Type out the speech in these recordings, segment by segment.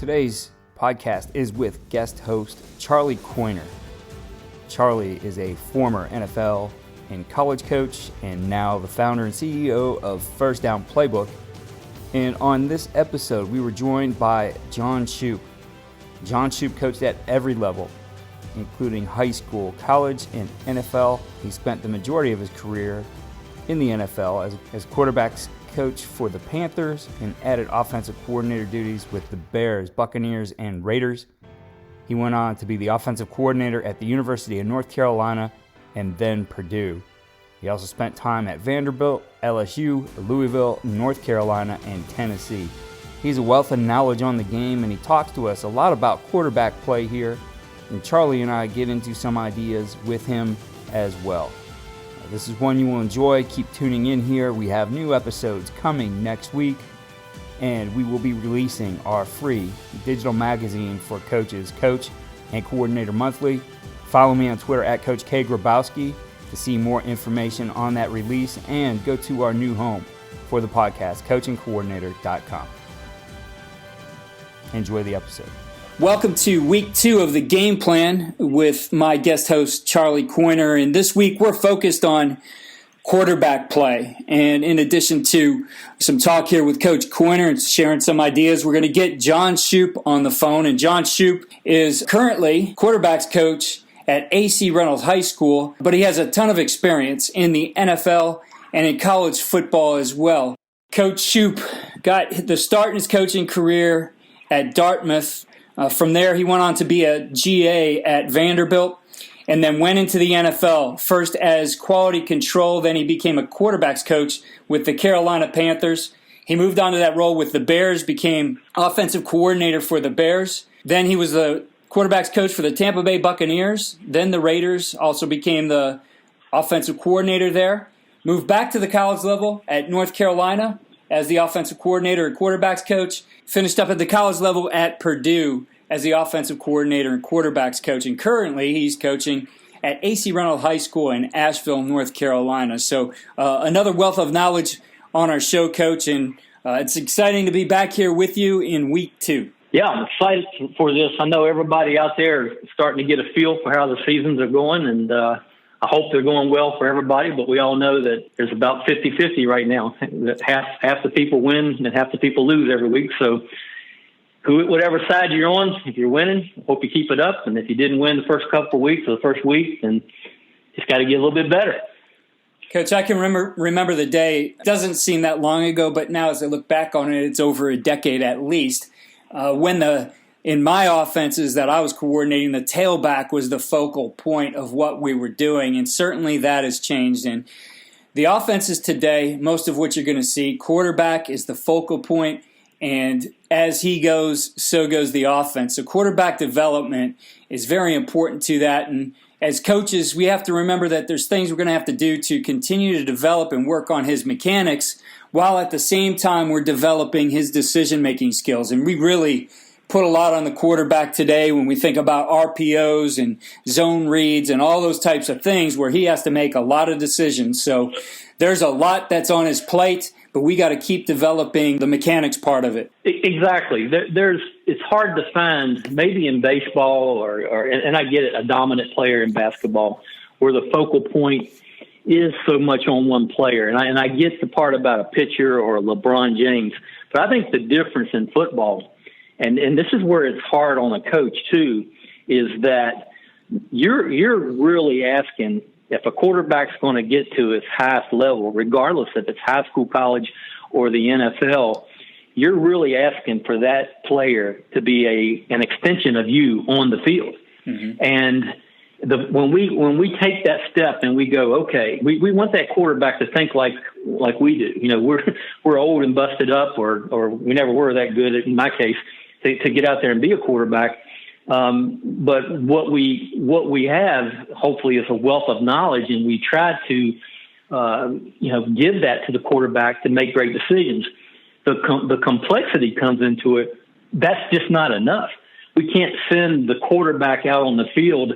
Today's podcast is with guest host Charlie Coiner. Charlie is a former NFL and college coach and now the founder and CEO of First Down Playbook. And on this episode, we were joined by John Shoop. John Shoop coached at every level, including high school, college, and NFL. He spent the majority of his career in the NFL as quarterbacks coach for the Panthers and added offensive coordinator duties with the Bears, Buccaneers, and Raiders. He went on to be the offensive coordinator at the University of North Carolina and then Purdue. He also spent time at Vanderbilt, LSU, Louisville, North Carolina, and Tennessee. He's a wealth of knowledge on the game, and he talks to us a lot about quarterback play here, and Charlie and I get into some ideas with him as well. This is one you will enjoy. Keep tuning in here. We have new episodes coming next week, and we will be releasing our free digital magazine for coaches, Coach and Coordinator Monthly. Follow me on Twitter at Coach K. Grabowski to see more information on that release, and go to our new home for the podcast, coachandcoordinator.com. Enjoy the episode. Welcome to week 2 of the game plan with my guest host, Charlie Coiner. And this week we're focused on quarterback play. And in addition to some talk here with Coach Coiner and sharing some ideas, we're going to get John Shoop on the phone. And John Shoop is currently quarterbacks coach at AC Reynolds High School, but he has a ton of experience in the NFL and in college football as well. Coach Shoop got the start in his coaching career at Dartmouth. From there, he went on to be a GA at Vanderbilt and then went into the NFL, first as quality control, then he became a quarterbacks coach with the Carolina Panthers. He moved on to that role with the Bears, became offensive coordinator for the Bears. Then he was the quarterbacks coach for the Tampa Bay Buccaneers. Then the Raiders, also became the offensive coordinator there. Moved back to the college level at North Carolina as the offensive coordinator and quarterbacks coach. Finished up at the college level at Purdue as the offensive coordinator and quarterbacks coach. And currently he's coaching at AC Reynolds High School in Asheville, North Carolina. So another wealth of knowledge on our show, Coach. And it's exciting to be back here with you in week 2. Yeah, I'm excited for this. I know everybody out there is starting to get a feel for how the seasons are going, and I hope they're going well for everybody, but we all know that there's about 50-50 right now. Half the people win and half the people lose every week. So whatever side you're on, if you're winning, hope you keep it up. And if you didn't win the first couple of weeks or the first week, then it's got to get a little bit better. Coach, I can remember the day. It doesn't seem that long ago, but now as I look back on it, it's over a decade at least, when in my offenses that I was coordinating, the tailback was the focal point of what we were doing, and certainly that has changed. And the offenses today, most of what you're going to see, quarterback is the focal point, and as he goes, so goes the offense. So quarterback development is very important to that, and as coaches, we have to remember that there's things we're going to have to do to continue to develop and work on his mechanics, while at the same time we're developing his decision-making skills. And we really put a lot on the quarterback today when we think about RPOs and zone reads and all those types of things where he has to make a lot of decisions. So there's a lot that's on his plate, but we got to keep developing the mechanics part of it. Exactly. It's hard to find, maybe in baseball and I get it, a dominant player in basketball where the focal point is so much on one player. And I get the part about a pitcher or LeBron James, but I think the difference in football, and this is where it's hard on a coach too, is that you're really asking if a quarterback's going to get to his highest level, regardless if it's high school, college, or the NFL, you're really asking for that player to be an extension of you on the field. Mm-hmm. And when we take that step and we go, okay, we want that quarterback to think like we do. You know, we're old and busted up, or we never were that good in my case to get out there and be a quarterback. But what we have hopefully is a wealth of knowledge, and we try to give that to the quarterback to make great decisions. The complexity comes into it. That's just not enough. We can't send the quarterback out on the field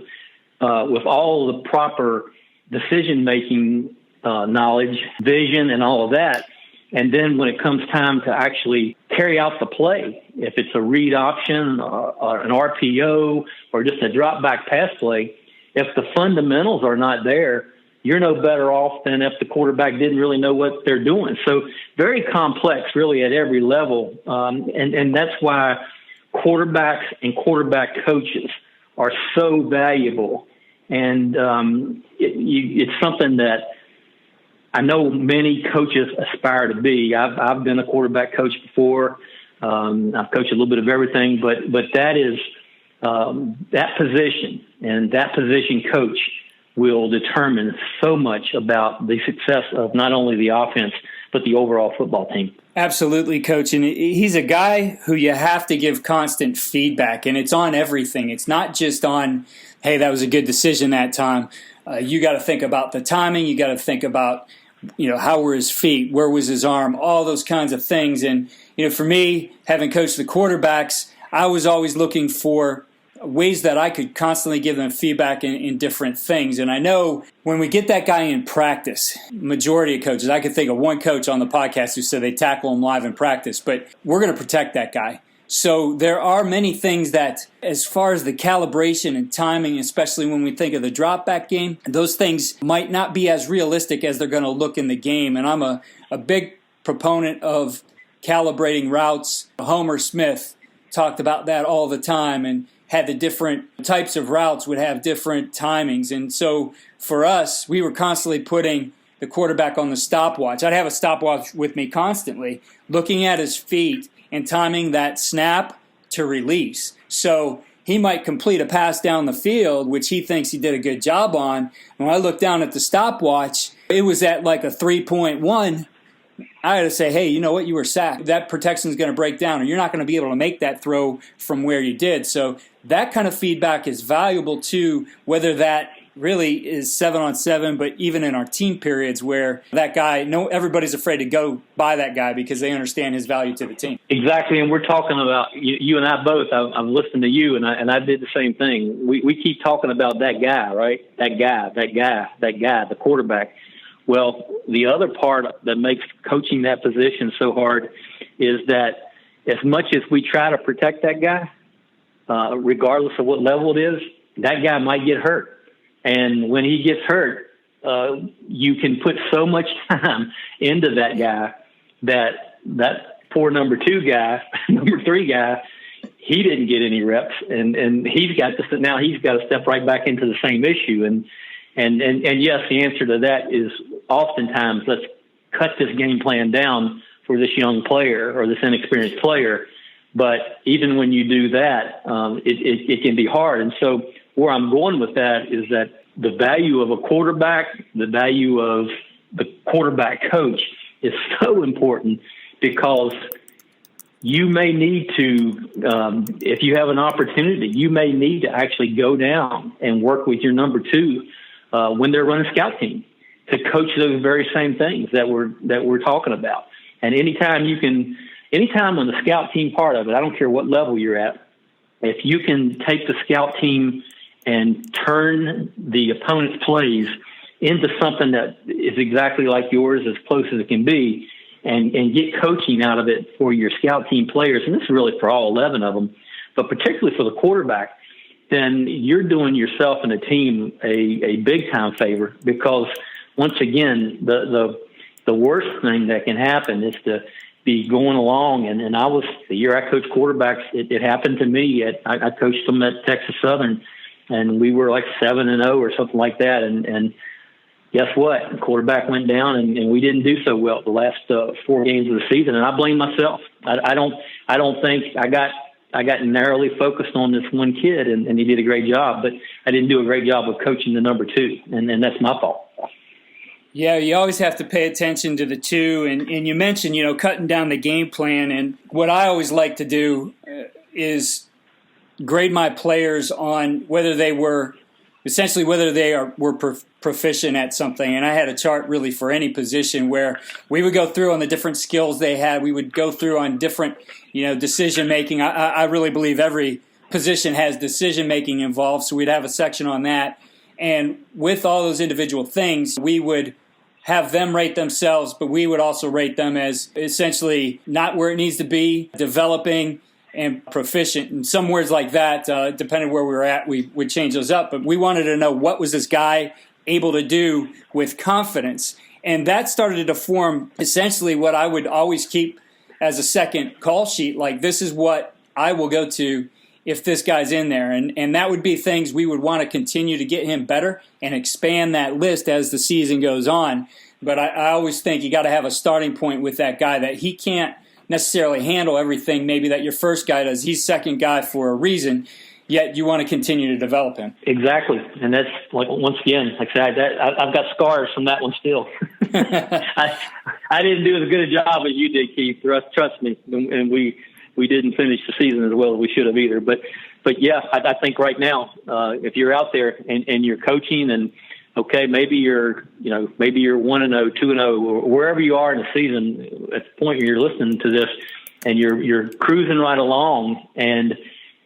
with all the proper decision-making knowledge, vision, and all of that, And then when it comes time to actually carry out the play, if it's a read option or an RPO or just a drop back pass play, if the fundamentals are not there, you're no better off than if the quarterback didn't really know what they're doing. So very complex, really, at every level. And that's why quarterbacks and quarterback coaches are so valuable. And it's something that I know many coaches aspire to be. I've been a quarterback coach before. I've coached a little bit of everything, but that is that position, and that position coach will determine so much about the success of not only the offense but the overall football team. Absolutely, Coach. And he's a guy who you have to give constant feedback, and it's on everything. It's not just on, hey, that was a good decision that time. You got to think about the timing. You got to think about, how were his feet? Where was his arm? All those kinds of things. And, for me, having coached the quarterbacks, I was always looking for ways that I could constantly give them feedback in different things. And I know when we get that guy in practice, majority of coaches, I could think of one coach on the podcast who said they tackle him live in practice, but we're going to protect that guy. So there are many things that, as far as the calibration and timing, especially when we think of the drop back game, those things might not be as realistic as they're going to look in the game. And I'm a big proponent of calibrating routes. Homer Smith talked about that all the time, and had the different types of routes would have different timings. And so for us, we were constantly putting the quarterback on the stopwatch. I'd have a stopwatch with me constantly, looking at his feet and timing that snap to release. So he might complete a pass down the field, which he thinks he did a good job on. When I look down at the stopwatch, it was at like a 3.1. I had to say, hey, you know what? You were sacked. That protection is going to break down, or you're not going to be able to make that throw from where you did. So that kind of feedback is valuable too, whether that really is 7-on-7, but even in our team periods where that guy, everybody's afraid to go by that guy because they understand his value to the team. Exactly, and we're talking about, you and I both, I'm listening to you, and I did the same thing. We keep talking about that guy, right? That guy, the quarterback. Well, the other part that makes coaching that position so hard is that as much as we try to protect that guy, regardless of what level it is, that guy might get hurt. And when he gets hurt, you can put so much time into that guy that poor number 2 guy, number 3 guy, he didn't get any reps, and he's got to step right back into the same issue. And yes, the answer to that is oftentimes let's cut this game plan down for this young player or this inexperienced player. But even when you do that, it can be hard. And so where I'm going with that is that the value of a quarterback, the value of the quarterback coach is so important, because you may need to, if you have an opportunity, you may need to actually go down and work with your number 2 when they're running scout team to coach those very same things that we're talking about. And anytime on the scout team part of it, I don't care what level you're at, if you can take the scout team and turn the opponent's plays into something that is exactly like yours, as close as it can be, and get coaching out of it for your scout team players, and this is really for all 11 of them, but particularly for the quarterback, then you're doing yourself and the team a big-time favor, because, once again, the worst thing that can happen is to be going along, and the year I coached quarterbacks, it happened to me. I coached them at Texas Southern, and we were like 7-0 or something like that, and guess what? The quarterback went down, and we didn't do so well the last 4 games of the season, and I blame myself. I don't think I got narrowly focused on this one kid, and he did a great job, but I didn't do a great job of coaching the number 2, and that's my fault. Yeah, you always have to pay attention to the 2, and you mentioned, cutting down the game plan, and what I always like to do is grade my players on whether they were proficient at something. And I had a chart really for any position where we would go through on the different skills they had. We would go through on different, decision making. I really believe every position has decision making involved, so we'd have a section on that. And with all those individual things, we would have them rate themselves, but we would also rate them as essentially not where it needs to be, developing and proficient. And some words like that, depending where we were at, we would change those up. But we wanted to know, what was this guy able to do with confidence? And that started to form essentially what I would always keep as a second call sheet. Like, this is what I will go to if this guy's in there. And that would be things we would want to continue to get him better and expand that list as the season goes on. But I always think you got to have a starting point with that guy, that he can't necessarily handle everything maybe that your first guy does. He's second guy for a reason, yet you want to continue to develop him. Exactly. And that's, like, once again, like I said, I've got scars from that one still. I didn't do as good a job as you did, Keith. Trust me. And we didn't finish the season as well as we should have either. But yeah, I think right now, if you're out there and you're coaching, and okay, maybe you're 1-0, 2-0, or wherever you are in the season at the point where you're listening to this, and you're cruising right along and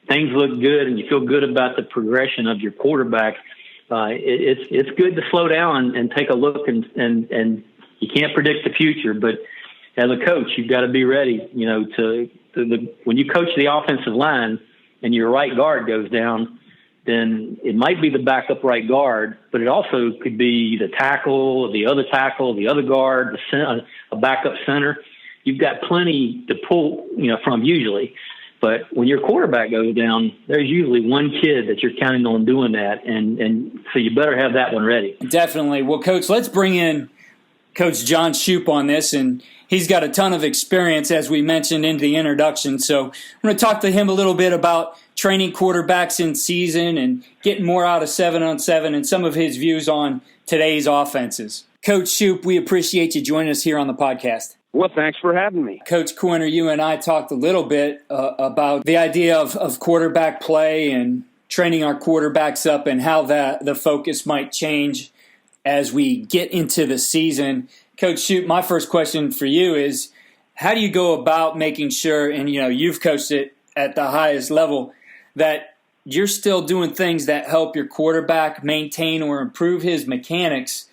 things look good and you feel good about the progression of your quarterback, it's good to slow down and take a look, and you can't predict the future, but as a coach, you've got to be ready, when you coach the offensive line and your right guard goes down, then it might be the backup right guard, but it also could be the tackle, the other guard, a backup center. You've got plenty to pull, from usually. But when your quarterback goes down, there's usually one kid that you're counting on doing that, and so you better have that one ready. Definitely. Well, Coach, let's bring in Coach John Shoop on this, and he's got a ton of experience, as we mentioned in the introduction. So I'm going to talk to him a little bit about training quarterbacks in season and getting more out of 7-on-7 and some of his views on today's offenses. Coach Shoop, we appreciate you joining us here on the podcast. Well, thanks for having me. Coach Coiner, you and I talked a little bit about the idea of quarterback play and training our quarterbacks up, and how the focus might change as we get into the season. Coach Shoop, my first question for you is, how do you go about making sure, and you've coached it at the highest level, that you're still doing things that help your quarterback maintain or improve his mechanics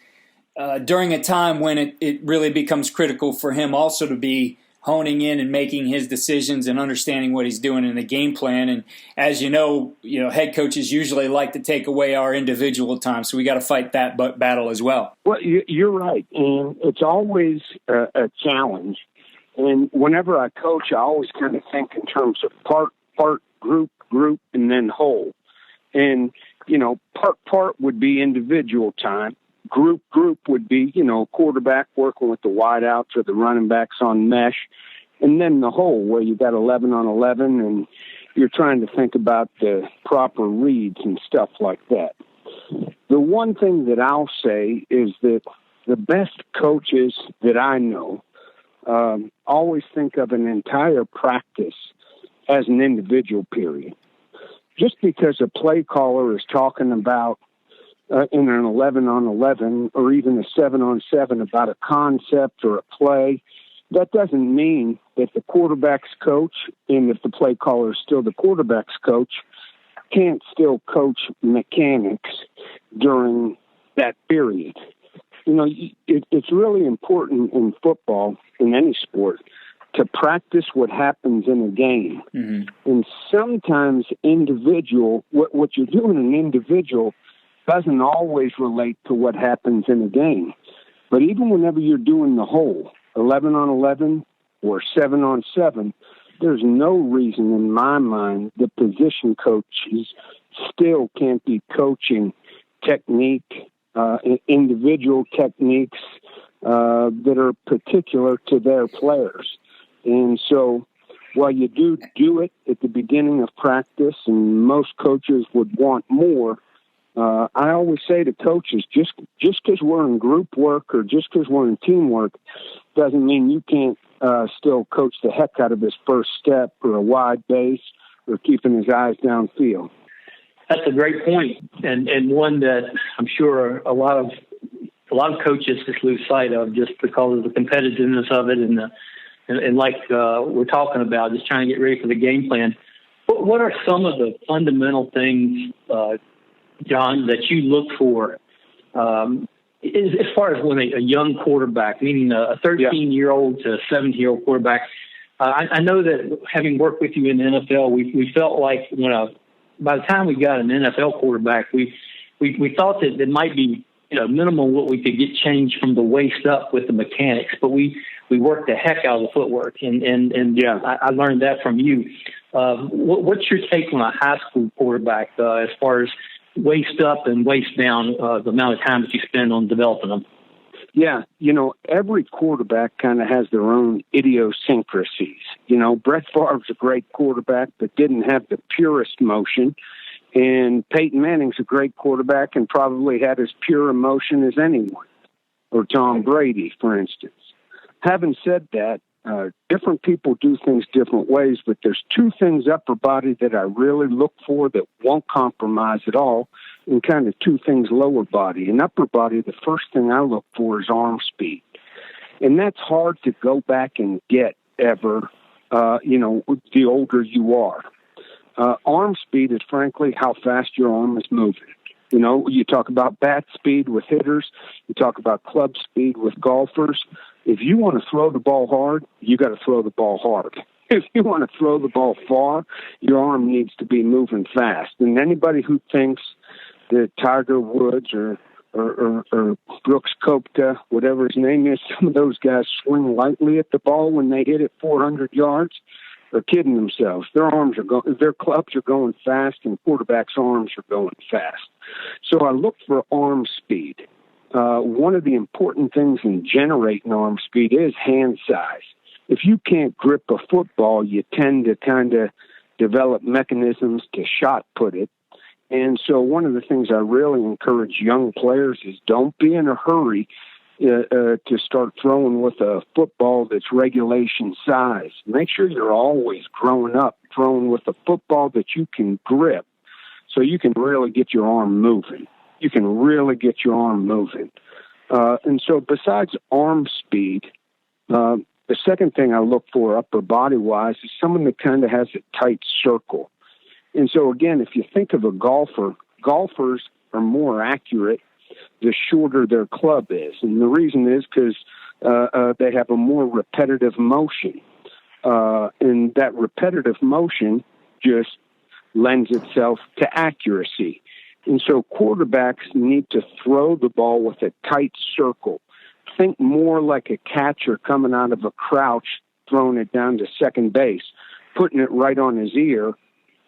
during a time when it really becomes critical for him also to be honing in and making his decisions and understanding what he's doing in the game plan? And as you know, head coaches usually like to take away our individual time, so we got to fight that battle as well. Well, you're right, and it's always a challenge. And whenever I coach, I always kind of think in terms of part, group, and then whole. And part would be individual time. Group would be, quarterback working with the wideouts or the running backs on mesh. And then the whole, where you got 11-on-11 and you're trying to think about the proper reads and stuff like that. The one thing that I'll say is that the best coaches that I know always think of an entire practice as an individual period. Just because a play caller is talking about in an 11-on-11 or even a 7-on-7 about a concept or a play, that doesn't mean that the quarterback's coach, and if the play caller is still the quarterback's coach, can't still coach mechanics during that period. It's really important in football, in any sport, to practice what happens in a game. Mm-hmm. And sometimes what you're doing in individual doesn't always relate to what happens in a game. But even whenever you're doing the whole, 11-on-11 or 7-on-7, there's no reason in my mind that position coaches still can't be coaching technique, individual techniques that are particular to their players. And so while you do it at the beginning of practice, and most coaches would want more, I always say to coaches, just because we're in group work or just because we're in teamwork doesn't mean you can't still coach the heck out of his first step or a wide base or keeping his eyes downfield. That's a great point, and one that I'm sure a lot of coaches just lose sight of just because of the competitiveness of it, and like we're talking about, just trying to get ready for the game plan. What are some of the fundamental things, John, that you look for as far as when a young quarterback, meaning a 13-year-old to a 17-year-old quarterback, I know that having worked with you in the NFL, we felt like by the time we got an NFL quarterback, we thought that it might be minimum what we could get changed from the waist up with the mechanics, but we worked the heck out of the footwork, and I learned that from you. What's your take on a high school quarterback as far as waist up and waist down, the amount of time that you spend on developing them? Yeah, every quarterback kind of has their own idiosyncrasies. Brett Favre's a great quarterback, but didn't have the purest motion. And Peyton Manning's a great quarterback and probably had as pure emotion as anyone. Or Tom Brady, for instance. Having said that, different people do things different ways, but there's two things upper body that I really look for that won't compromise at all, and kind of two things lower body. In upper body, the first thing I look for is arm speed. And that's hard to go back and get ever, the older you are. Arm speed is frankly how fast your arm is moving. You talk about bat speed with hitters, you talk about club speed with golfers. If you want to throw the ball hard, you got to throw the ball hard. If you want to throw the ball far, your arm needs to be moving fast. And anybody who thinks that Tiger Woods or Brooks Koepka, whatever his name is, some of those guys swing lightly at the ball when they hit it 400 yards, are kidding themselves. Their clubs are going fast, and quarterbacks' arms are going fast. So I look for arm speed. One of the important things in generating arm speed is hand size. If you can't grip a football, you tend to kind of develop mechanisms to shot put it. And so one of the things I really encourage young players is don't be in a hurry to start throwing with a football that's regulation size. Make sure you're always growing up throwing with a football that you can grip so you can really get your arm moving. And so besides arm speed, the second thing I look for upper body-wise is someone that kind of has a tight circle. And so, again, if you think of a golfer, golfers are more accurate the shorter their club is. And the reason is because they have a more repetitive motion. And that repetitive motion just lends itself to accuracy. And so quarterbacks need to throw the ball with a tight circle. Think more like a catcher coming out of a crouch, throwing it down to second base, putting it right on his ear,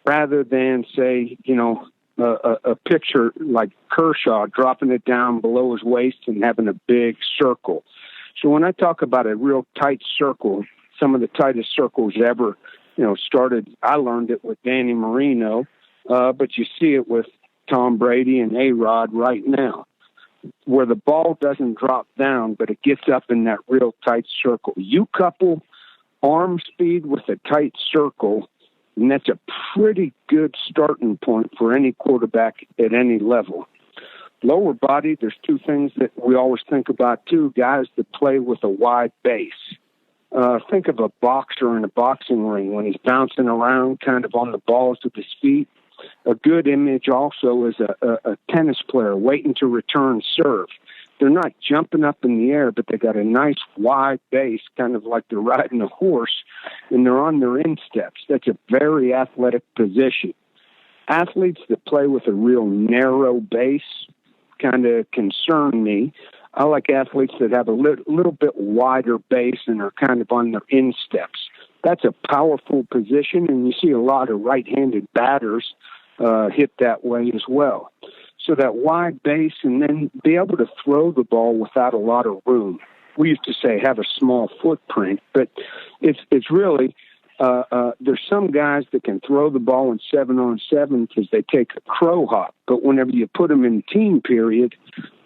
rather than, say, a pitcher like Kershaw dropping it down below his waist and having a big circle. So when I talk about a real tight circle, some of the tightest circles ever, started, I learned it with Danny Marino, but you see it with Tom Brady and A-Rod right now, where the ball doesn't drop down, but it gets up in that real tight circle. You couple arm speed with a tight circle, and that's a pretty good starting point for any quarterback at any level. Lower body, there's two things that we always think about too, guys that play with a wide base. Think of a boxer in a boxing ring when he's bouncing around kind of on the balls of his feet. A good image also is a tennis player waiting to return serve. They're not jumping up in the air, but they got a nice wide base, kind of like they're riding a horse, and they're on their insteps. That's a very athletic position. Athletes that play with a real narrow base kind of concern me. I like athletes that have a little bit wider base and are kind of on their insteps. That's a powerful position, and you see a lot of right-handed batters hit that way as well. So that wide base, and then be able to throw the ball without a lot of room. We used to say have a small footprint, but it's really there's some guys that can throw the ball in 7-on-7 because they take a crow hop. But whenever you put them in team period,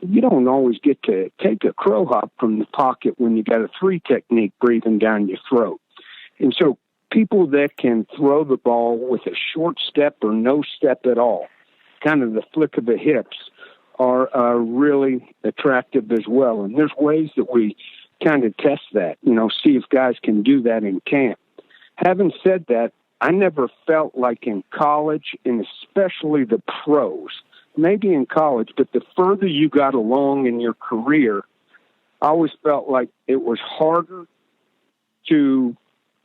you don't always get to take a crow hop from the pocket when you got a 3 technique breathing down your throat. And so people that can throw the ball with a short step or no step at all, kind of the flick of the hips, are really attractive as well. And there's ways that we kind of test that, see if guys can do that in camp. Having said that, I never felt like in college, and especially the pros, maybe in college, but the further you got along in your career, I always felt like it was harder to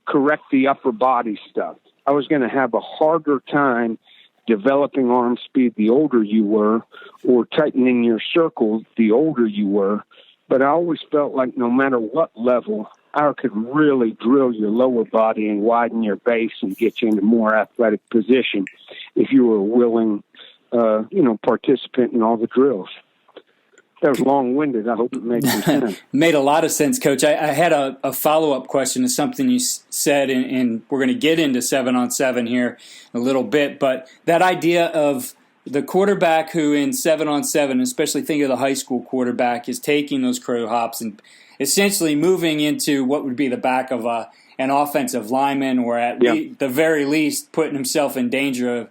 correct the upper body stuff. I was going to have a harder time developing arm speed the older you were, or tightening your circle the older you were. But I always felt like no matter what level, I could really drill your lower body and widen your base and get you into more athletic position if you were a willing, participant in all the drills. That was long-winded. I hope it made some sense. Made a lot of sense, Coach. I had a follow-up question to something you said, and we're going to get into 7-on-7 here a little bit, but that idea of the quarterback who in 7-on-7, especially think of the high school quarterback, is taking those crow hops and essentially moving into what would be the back of an offensive lineman, or at the very least putting himself in danger of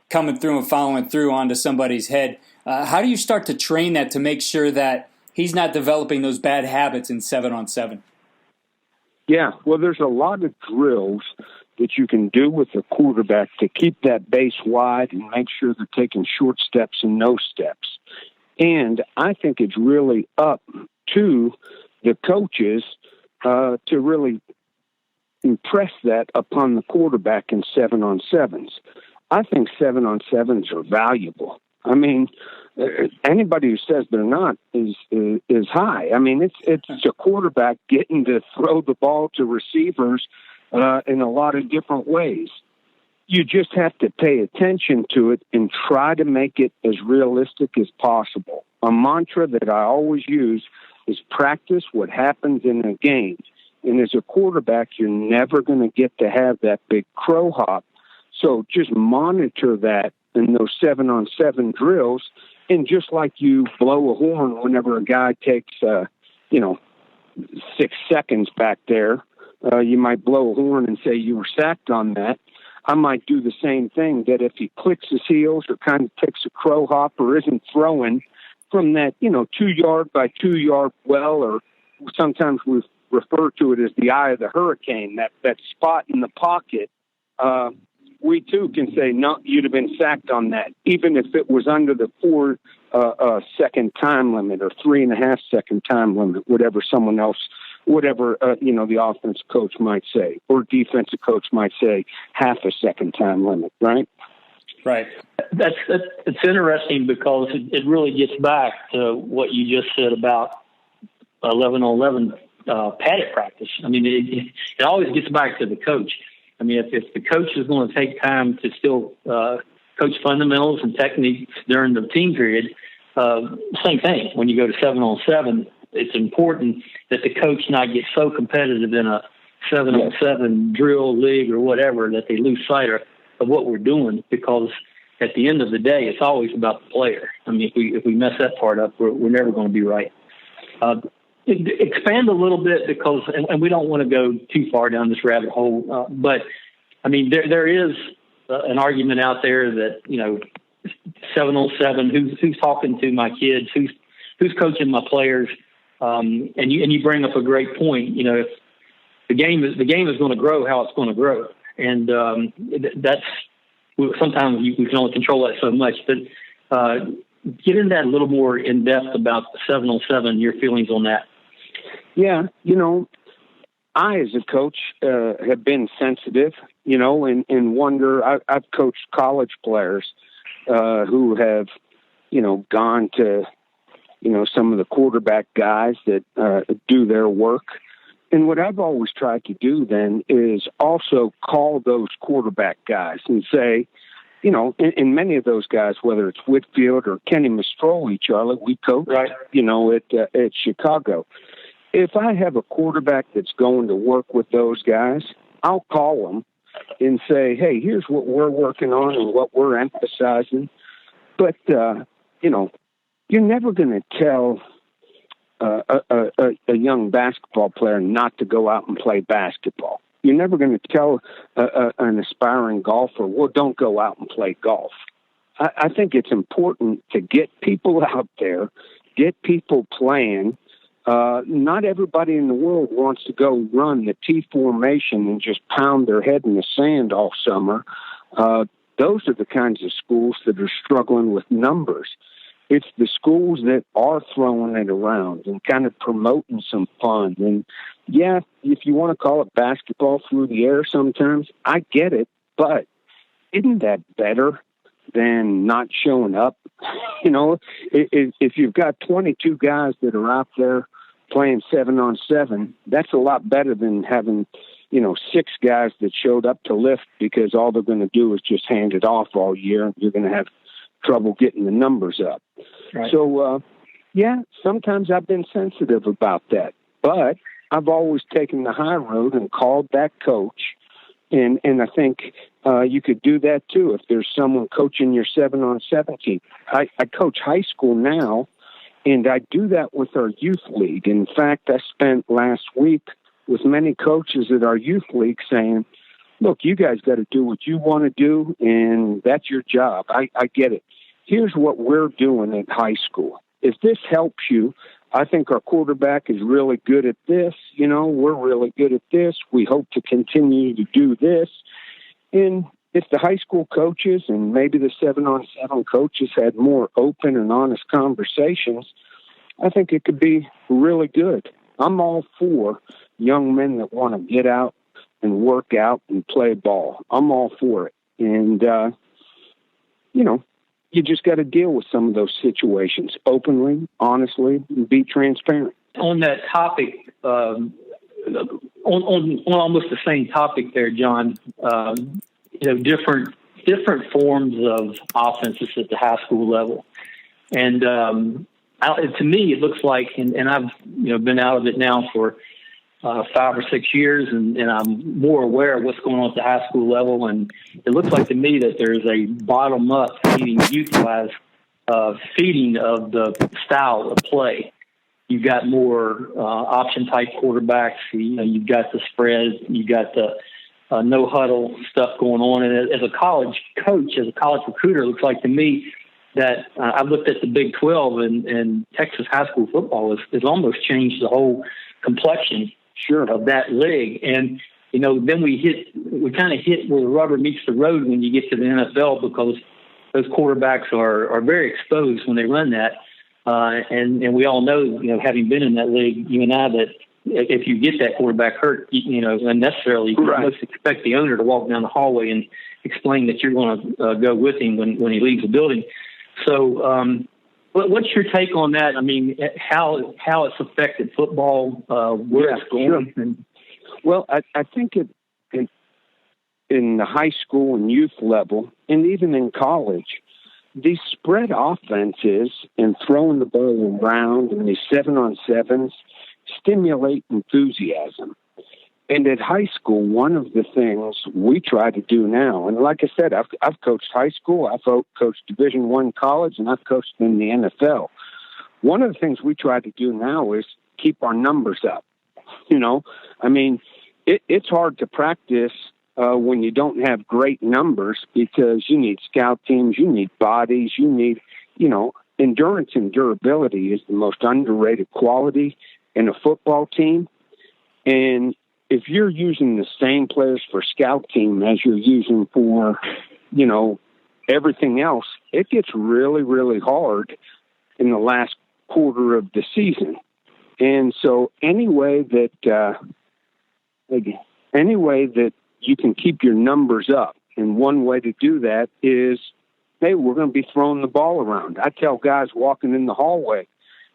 coming through and following through onto somebody's head. How do you start to train that to make sure that he's not developing those bad habits in 7-on-7? Yeah, well, there's a lot of drills that you can do with the quarterback to keep that base wide and make sure they're taking short steps and no steps. And I think it's really up to the coaches to really impress that upon the quarterback in 7-on-7s. I think 7-on-7s are valuable. I mean, anybody who says they're not is high. I mean, it's a quarterback getting to throw the ball to receivers in a lot of different ways. You just have to pay attention to it and try to make it as realistic as possible. A mantra that I always use is practice what happens in a game. And as a quarterback, you're never going to get to have that big crow hop. So just monitor that in those 7-on-7 drills. And just like you blow a horn whenever a guy takes, 6 seconds back there, you might blow a horn and say you were sacked on that. I might do the same thing, that if he clicks his heels or kind of takes a crow hop or isn't throwing from that, 2-yard by 2-yard well, or sometimes we refer to it as the eye of the hurricane, that spot in the pocket, we too can say, no, you'd have been sacked on that, even if it was under the 4-second time limit or 3.5-second time limit, whatever the offense coach might say, or defensive coach might say, half a second time limit, right? Right. It's interesting because it really gets back to what you just said about 11-on-11 padded practice. I mean, it always gets back to the coach. I mean, if the coach is going to take time to still coach fundamentals and techniques during the team period, same thing. When you go to 7-on-7, it's important that the coach not get so competitive in a 7-on-7 drill league or whatever that they lose sight of what we're doing, because at the end of the day, it's always about the player. I mean, if we mess that part up, we're never going to be right. Expand a little bit, because, and we don't want to go too far down this rabbit hole, but I mean, there is an argument out there that, 7-on-7, who's talking to my kids, who's coaching my players, and you bring up a great point. If the game is going to grow how it's going to grow, and that's sometimes we can only control that so much, but get into that a little more in depth about the 7-on-7, your feelings on that. Yeah, I, as a coach, have been sensitive, and wonder. I've coached college players who have, gone to, some of the quarterback guys that do their work. And what I've always tried to do then is also call those quarterback guys and say, and many of those guys, whether it's Whitfield or Kenny Mistroli, Charlie, we coach, right, at Chicago. If I have a quarterback that's going to work with those guys, I'll call them and say, hey, here's what we're working on and what we're emphasizing. But, you're never going to tell a young basketball player not to go out and play basketball. You're never going to tell an aspiring golfer, well, don't go out and play golf. I think it's important to get people out there, get people playing. Not everybody in the world wants to go run the T formation and just pound their head in the sand all summer. those are the kinds of schools that are struggling with numbers. It's the schools that are throwing it around and kind of promoting some fun. And, yeah, if you want to call it basketball through the air sometimes, I get it. But isn't that better than not showing up? You know, if you've got 22 guys that are out there playing 7-on-7, that's a lot better than having, 6 guys that showed up to lift because all they're going to do is just hand it off all year. You're going to have trouble getting the numbers up. Right. So, sometimes I've been sensitive about that. But I've always taken the high road and called that coach. And I think you could do that, too, if there's someone coaching your 7-on-7 team. I coach high school now, and I do that with our youth league. In fact, I spent last week with many coaches at our youth league saying, look, you guys got to do what you want to do, and that's your job. I get it. Here's what we're doing at high school. If this helps you, I think our quarterback is really good at this. We're really good at this. We hope to continue to do this. And if the high school coaches and maybe the 7-on-7 coaches had more open and honest conversations, I think it could be really good. I'm all for young men that want to get out and work out and play ball. I'm all for it. And, you just got to deal with some of those situations openly, honestly, and be transparent. On that topic, on almost the same topic there, John, different forms of offenses at the high school level. And to me, it looks like, and I've been out of it now for 5 or 6 years, and I'm more aware of what's going on at the high school level. And it looks like to me that there's a bottom-up feeding youth-wise feeding of the style of play. You've got more option-type quarterbacks. You've got the spread. You've got the no-huddle stuff going on. And as a college coach, as a college recruiter, it looks like to me that I've looked at the Big 12 and Texas high school football has almost changed the whole complexion of that league. And, then we kind of hit where the rubber meets the road when you get to the NFL, because those quarterbacks are very exposed when they run that. And we all know, having been in that league, you and I, that if you get that quarterback hurt, unnecessarily, you almost expect the owner to walk down the hallway and explain that you're going to go with him when he leaves the building. So, what's your take on that? I mean, how it's affected football, where it's going? Sure. Well, I think in the high school and youth level, and even in college, these spread offenses and throwing the ball around and these 7-on-7s stimulate enthusiasm. And at high school, one of the things we try to do now, and like I said, I've coached high school, I've coached Division I college, and I've coached in the NFL. One of the things we try to do now is keep our numbers up. It's hard to practice when you don't have great numbers, because you need scout teams, you need bodies, you need, endurance and durability is the most underrated quality in a football team. And if you're using the same players for scout team as you're using for, everything else, it gets really, really hard in the last quarter of the season. And so any way that you can keep your numbers up, and one way to do that is, hey, we're going to be throwing the ball around. I tell guys walking in the hallway,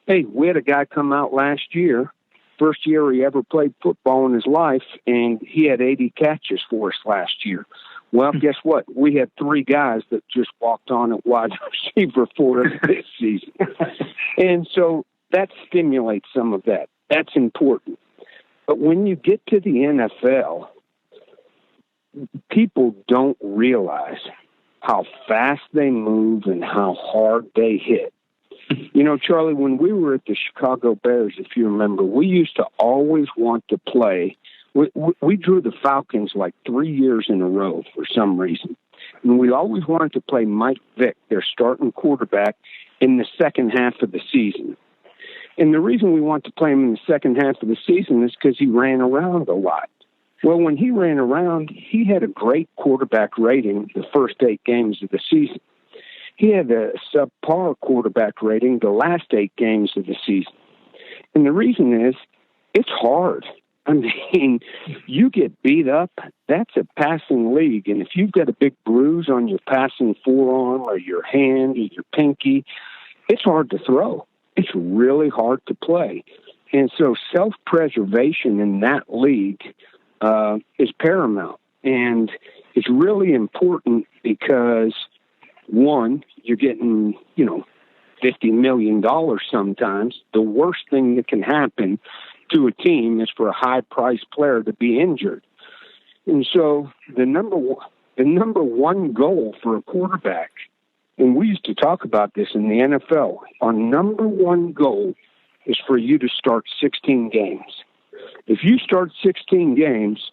hey, we had a guy come out last year, first year he ever played football in his life, and he had 80 catches for us last year. Well, guess what? We had 3 guys that just walked on at wide receiver for us this season. And so that stimulates some of that. That's important. But when you get to the NFL, people don't realize how fast they move and how hard they hit. Charlie, when we were at the Chicago Bears, if you remember, we used to always want to play. We drew the Falcons like 3 years in a row for some reason. And we always wanted to play Mike Vick, their starting quarterback, in the second half of the season. And the reason we want to play him in the second half of the season is because he ran around a lot. Well, when he ran around, he had a great quarterback rating the first 8 games of the season. He had a subpar quarterback rating the last 8 games of the season. And the reason is, it's hard. I mean, you get beat up, that's a passing league. And if you've got a big bruise on your passing forearm or your hand or your pinky, it's hard to throw. It's really hard to play. And so self-preservation in that league is paramount. And it's really important because, one, you're getting, $50 million sometimes. The worst thing that can happen to a team is for a high-priced player to be injured. And so the number one goal for a quarterback, and we used to talk about this in the NFL, our number one goal is for you to start 16 games. If you start 16 games,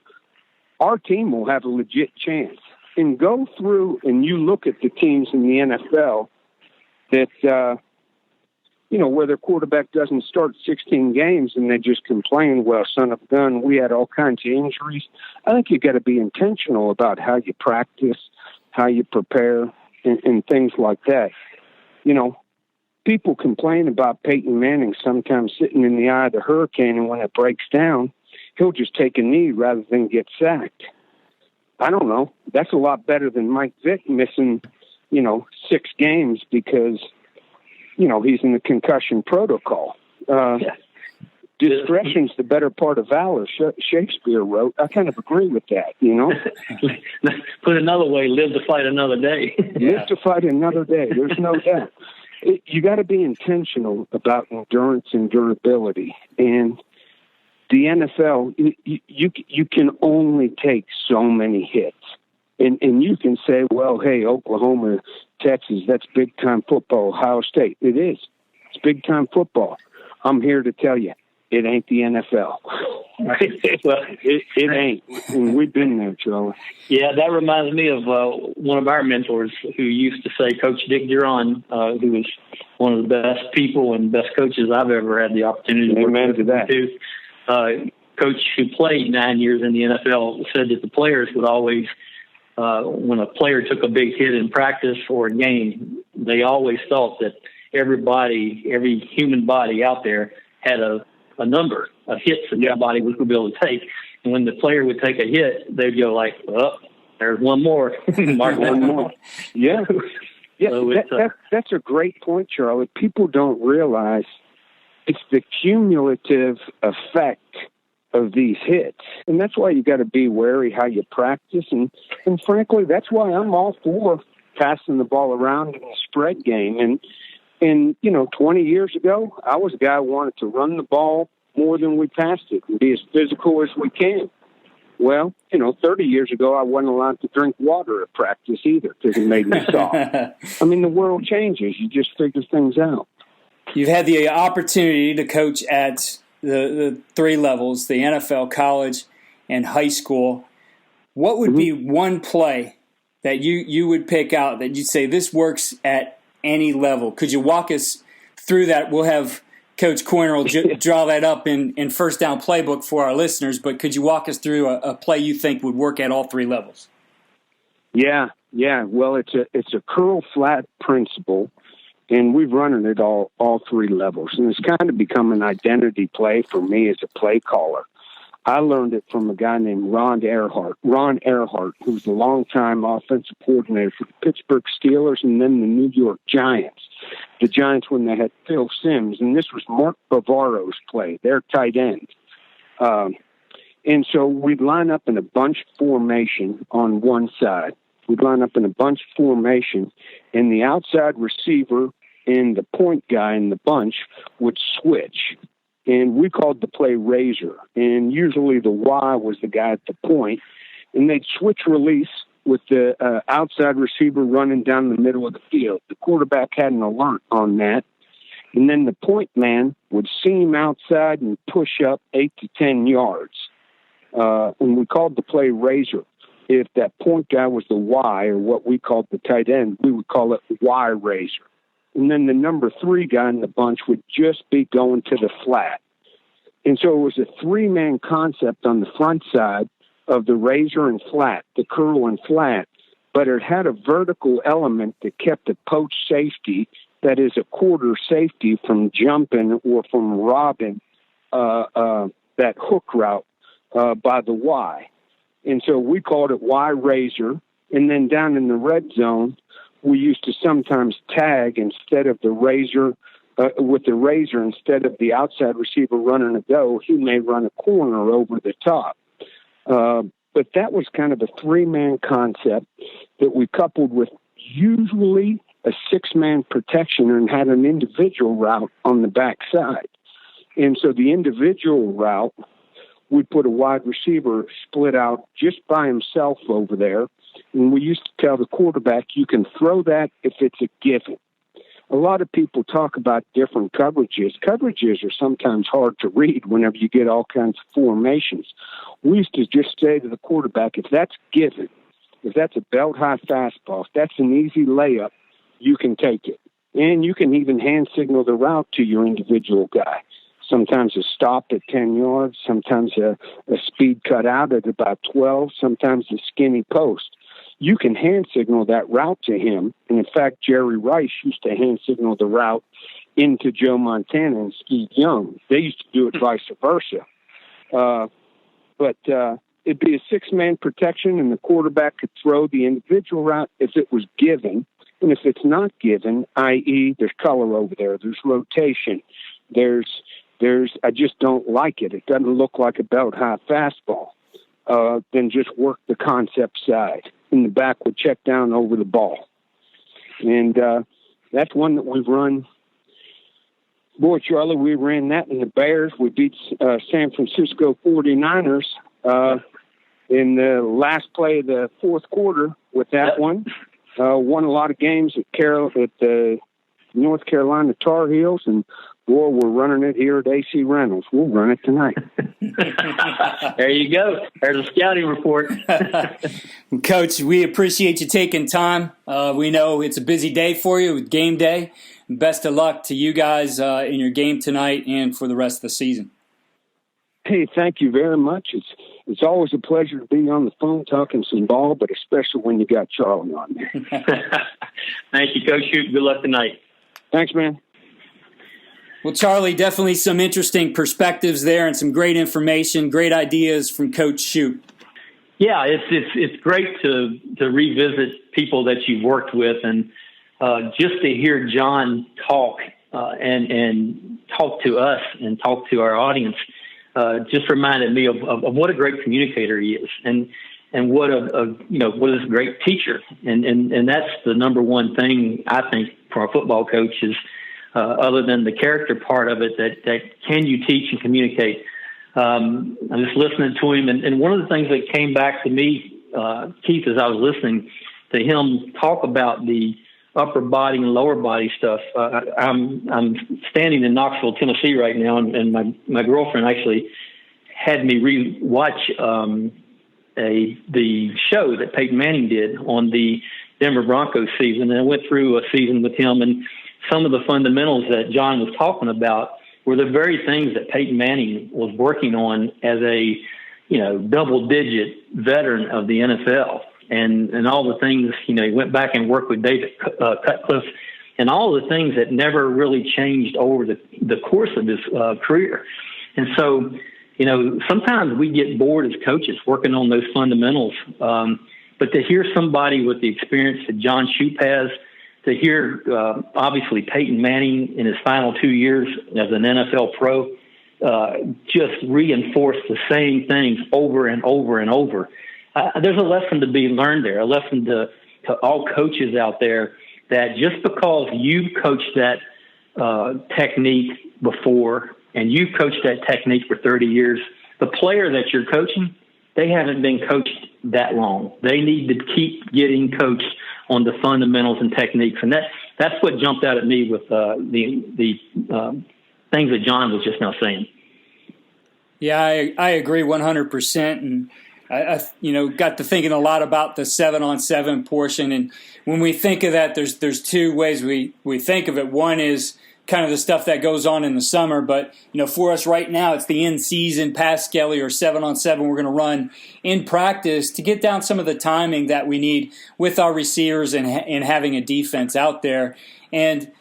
our team will have a legit chance. And go through and you look at the teams in the NFL that, where their quarterback doesn't start 16 games and they just complain, well, son of a gun, we had all kinds of injuries. I think you got to be intentional about how you practice, how you prepare, and things like that. People complain about Peyton Manning sometimes sitting in the eye of the hurricane, and when it breaks down, he'll just take a knee rather than get sacked. I don't know. That's a lot better than Mike Vick missing, 6 games because, he's in the concussion protocol. Discretion's the better part of valor, Shakespeare wrote. I kind of agree with that, Put another way, live to fight another day. Live to fight another day. There's no doubt. You got to be intentional about endurance and durability. And the NFL, you can only take so many hits. And you can say, well, hey, Oklahoma, Texas, that's big-time football. Ohio State, it is. It's big-time football. I'm here to tell you, it ain't the NFL. Well, it ain't. And we've been there, Charlie. Yeah, that reminds me of one of our mentors who used to say, Coach Dick Jauron, who was one of the best people and best coaches I've ever had the opportunity to work with. Coach who played 9 years in the NFL said that the players would always, when a player took a big hit in practice or a game, they always thought that every human body out there had a number of hits that their body was going to be able to take. And when the player would take a hit, they'd go like, oh, there's one more. Mark one more. Yeah. Yeah, so that's a great point, Charlie. People don't realize it's the cumulative effect of these hits. And that's why you got to be wary how you practice. And frankly, that's why I'm all for passing the ball around in the spread game. And 20 years ago, I was a guy who wanted to run the ball more than we passed it and be as physical as we can. Well, 30 years ago, I wasn't allowed to drink water at practice either because it made me soft. I mean, the world changes. You just figure things out. You've had the opportunity to coach at the 3 levels, the NFL, college, and high school. What would be one play that you would pick out that you'd say this works at any level? Could you walk us through that? We'll have Coach Coiner will draw that up in First Down Playbook for our listeners, but could you walk us through a play you think would work at all 3 levels? Yeah. Well, it's a curl flat principle, and we've run it at all 3 levels, and it's kind of become an identity play for me as a play caller. I learned it from a guy named Ron Earhart, who's the longtime offensive coordinator for the Pittsburgh Steelers and then the New York Giants. The Giants when they had Phil Simms, and this was Mark Bavaro's play, their tight end. And so we'd line up in a bunch formation on one side. We'd line up in a bunch formation, and the outside receiver and the point guy in the bunch would switch. And we called the play razor. And usually the Y was the guy at the point. And they'd switch release with the outside receiver running down the middle of the field. The quarterback had an alert on that. And then the point man would seam outside and push up 8 to 10 yards. And we called the play razor. If that point guy was the Y, or what we called the tight end, we would call it Y razor. And then the number 3 guy in the bunch would just be going to the flat. And so it was a 3-man concept on the front side of the razor and flat, the curl and flat, but it had a vertical element that kept a poach safety, that is a quarter safety, from jumping or from robbing that hook route by the Y. And so we called it Y razor. And then down in the red zone, we used to sometimes tag instead of the razor, with the razor, instead of the outside receiver running a go, he may run a corner over the top. But that was kind of a 3-man concept that we coupled with usually a 6-man protection and had an individual route on the backside. And so the individual route, we put a wide receiver split out just by himself over there. And we used to tell the quarterback, you can throw that if it's a given. A lot of people talk about different coverages. Coverages are sometimes hard to read whenever you get all kinds of formations. We used to just say to the quarterback, if that's given, if that's a belt-high fastball, if that's an easy layup, you can take it. And you can even hand signal the route to your individual guy. Sometimes a stop at 10 yards, sometimes a speed cut out at about 12, sometimes a skinny post. You can hand signal that route to him. And in fact, Jerry Rice used to hand signal the route into Joe Montana and Steve Young. They used to do it vice versa. But it'd be a 6-man protection, and the quarterback could throw the individual route if it was given. And if it's not given, i.e., there's color over there, there's rotation, there's I just don't like it. It doesn't look like a belt-high fastball. Then just work the concept side. In the back would check down over the ball. And that's one that we've run. Boy, Charlie, we ran that in the Bears. We beat San Francisco 49ers in the last play of the fourth quarter with that one. Won a lot of games at the North Carolina Tar Heels, and boy, we're running it here at AC Reynolds. We'll run it tonight. There you go. There's a scouting report. Coach, we appreciate you taking time. We know it's a busy day for you with game day. Best of luck to you guys in your game tonight and for the rest of the season. Hey, thank you very much. It's always a pleasure to be on the phone talking some ball, but especially when you got Charlie on there. Thank you, Coach Shoop. Good luck tonight. Thanks, man. Well, Charlie, definitely some interesting perspectives there and some great information, great ideas from Coach Shoop. Yeah, it's great to revisit people that you've worked with, and just to hear John talk and talk to us and talk to our audience just reminded me of what a great communicator he is, and what what is a great teacher, and that's the number one thing I think for a football coach is. Other than the character part of it, that can you teach and communicate? I'm just listening to him, and one of the things that came back to me, Keith, as I was listening to him talk about the upper body and lower body stuff. I'm standing in Knoxville, Tennessee right now, and my girlfriend actually had me re-watch the show that Peyton Manning did on the Denver Broncos season, and I went through a season with him, and some of the fundamentals that John was talking about were the very things that Peyton Manning was working on as a, double-digit veteran of the NFL, and all the things, he went back and worked with David Cutcliffe, and all the things that never really changed over the course of his career. And so, sometimes we get bored as coaches working on those fundamentals, but to hear somebody with the experience that John Shoop has, to hear, obviously, Peyton Manning in his final 2 years as an NFL pro just reinforce the same things over and over and over. There's a lesson to be learned there, a lesson to all coaches out there, that just because you've coached that technique before and you've coached that technique for 30 years, the player that you're coaching, they haven't been coached that long. They need to keep getting coached on the fundamentals and techniques. And that's what jumped out at me with the things that John was just now saying. Yeah, I agree 100%. And I got to thinking a lot about the 7-on-7 portion. And when we think of that, there's two ways we think of it. One is kind of the stuff that goes on in the summer. But, for us right now, it's the in-season pass skelly or 7-on-7 we're going to run in practice to get down some of the timing that we need with our receivers and having a defense out there. And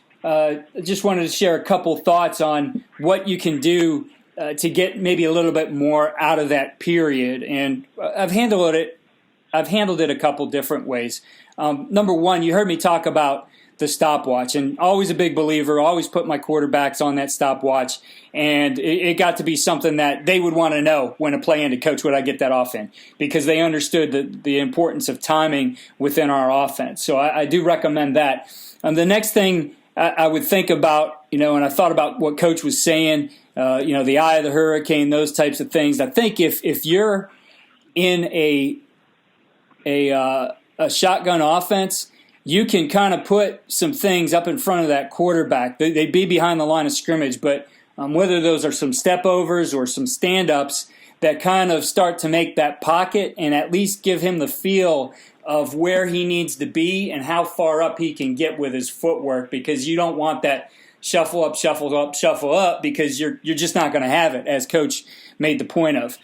just wanted to share a couple thoughts on what you can do to get maybe a little bit more out of that period. And I've handled it a couple different ways. Number one, you heard me talk about the stopwatch, and always a big believer, always put my quarterbacks on that stopwatch, and it got to be something that they would want to know when a play ended. Coach, would I get that off in? Because they understood the importance of timing within our offense. So I do recommend that. The next thing I would think about, and I thought about what Coach was saying, the eye of the hurricane, those types of things. I think if you're in a shotgun offense, you can kind of put some things up in front of that quarterback. They'd be behind the line of scrimmage, but whether those are some step overs or some stand-ups that kind of start to make that pocket and at least give him the feel of where he needs to be and how far up he can get with his footwork, because you don't want that shuffle up, because you're just not going to have it, as Coach made the point of.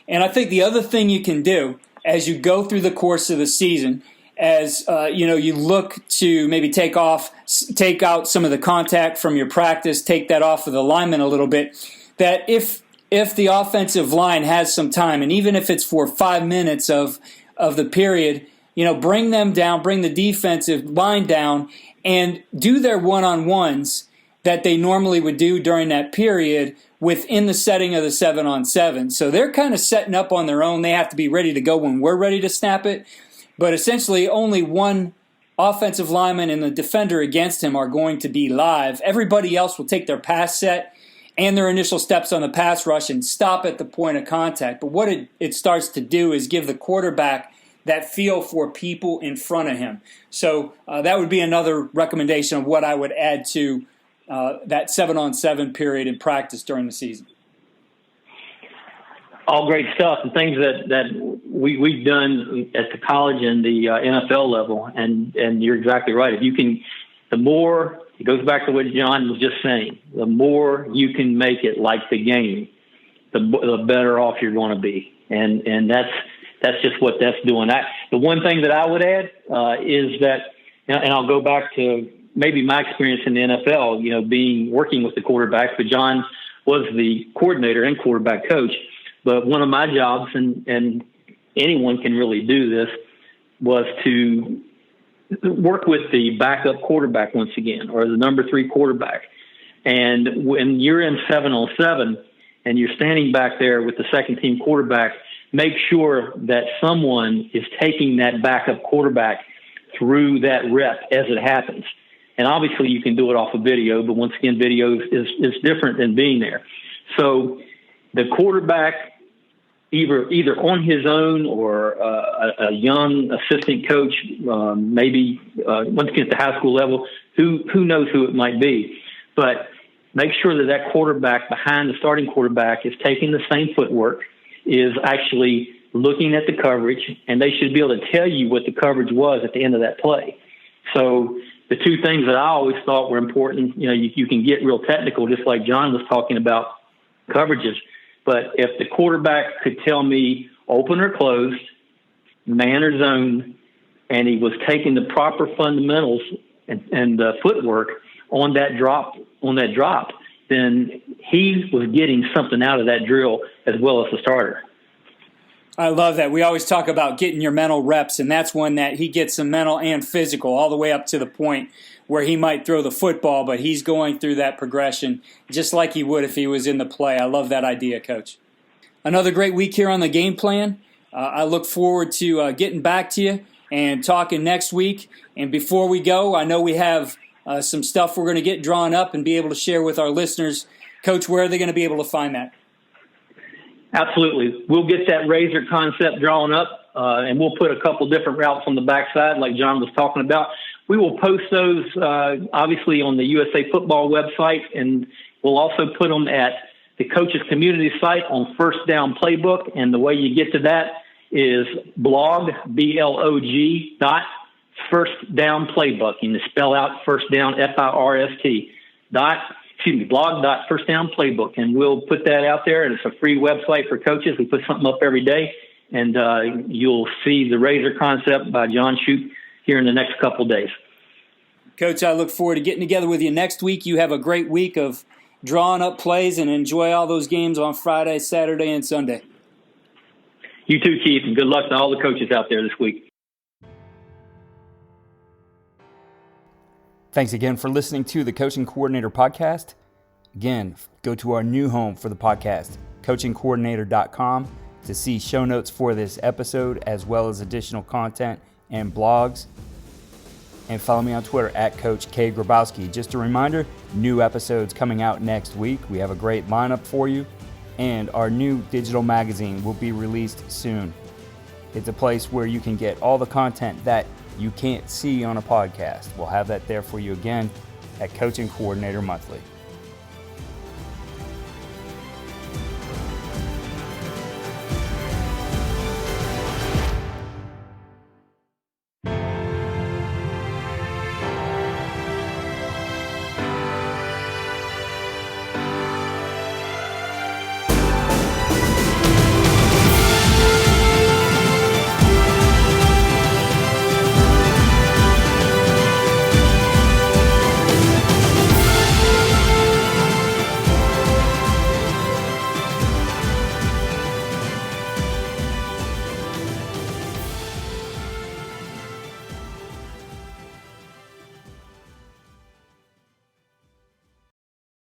And I think the other thing you can do as you go through the course of the season, as you look to maybe take out some of the contact from your practice, take that off of the lineman a little bit, that if the offensive line has some time, and even if it's for 5 minutes of the period, bring them down, bring the defensive line down, and do their one-on-ones that they normally would do during that period within the setting of the 7-on-7. So they're kind of setting up on their own. They have to be ready to go when we're ready to snap it. But essentially only one offensive lineman and the defender against him are going to be live. Everybody else will take their pass set and their initial steps on the pass rush and stop at the point of contact. But what it starts to do is give the quarterback that feel for people in front of him. So that would be another recommendation of what I would add to that 7-on-7 period in practice during the season. All great stuff and things that we've done at the college and the NFL level. And you're exactly right. If you can, the more, it goes back to what John was just saying, the more you can make it like the game, the better off you're going to be. And that's just what that's doing. The one thing that I would add is that, and I'll go back to maybe my experience in the NFL, working with the quarterbacks, but John was the coordinator and quarterback coach. But one of my jobs, and anyone can really do this, was to work with the backup quarterback once again, or the number 3 quarterback. And when you're in 7-on-7 and you're standing back there with the second team quarterback, make sure that someone is taking that backup quarterback through that rep as it happens. And obviously you can do it off of video, but once again, video is different than being there. So the quarterback, either on his own or a young assistant coach, maybe once again at the high school level, who knows who it might be. But make sure that quarterback behind the starting quarterback is taking the same footwork, is actually looking at the coverage, and they should be able to tell you what the coverage was at the end of that play. So the two things that I always thought were important, you can get real technical, just like John was talking about coverages. But if the quarterback could tell me open or closed, man or zone, and he was taking the proper fundamentals and footwork on that drop, then he was getting something out of that drill as well as the starter. I love that. We always talk about getting your mental reps, and that's one that he gets some mental and physical all the way up to the point where he might throw the football, but he's going through that progression just like he would if he was in the play. I love that idea, Coach. Another great week here on the game plan. I look forward to getting back to you and talking next week. And before we go, I know we have some stuff we're going to get drawn up and be able to share with our listeners. Coach, where are they going to be able to find that? Absolutely. We'll get that razor concept drawn up, and we'll put a couple different routes on the backside like John was talking about. We will post those, obviously, on the USA Football website, and we'll also put them at the Coaches Community site on First Down Playbook. And the way you get to that is blog, blog, First Down Playbook. And you spell out First Down, FIRST, blog.firstdownplaybook, and we'll put that out there. And it's a free website for coaches. We put something up every day, and you'll see the Razor concept by John Shoop here in the next couple days. Coach, I look forward to getting together with you next week. You have a great week of drawing up plays and enjoy all those games on Friday, Saturday, and Sunday. You too, Keith, and good luck to all the coaches out there this week. Thanks again for listening to the Coaching Coordinator Podcast. Again, go to our new home for the podcast, coachingcoordinator.com, to see show notes for this episode, as well as additional content and blogs. And follow me on Twitter at Coach K. Grabowski. Just a reminder, new episodes coming out next week. We have a great lineup for you. And our new digital magazine will be released soon. It's a place where you can get all the content that you can't see on a podcast. We'll have that there for you again at Coaching Coordinator Monthly.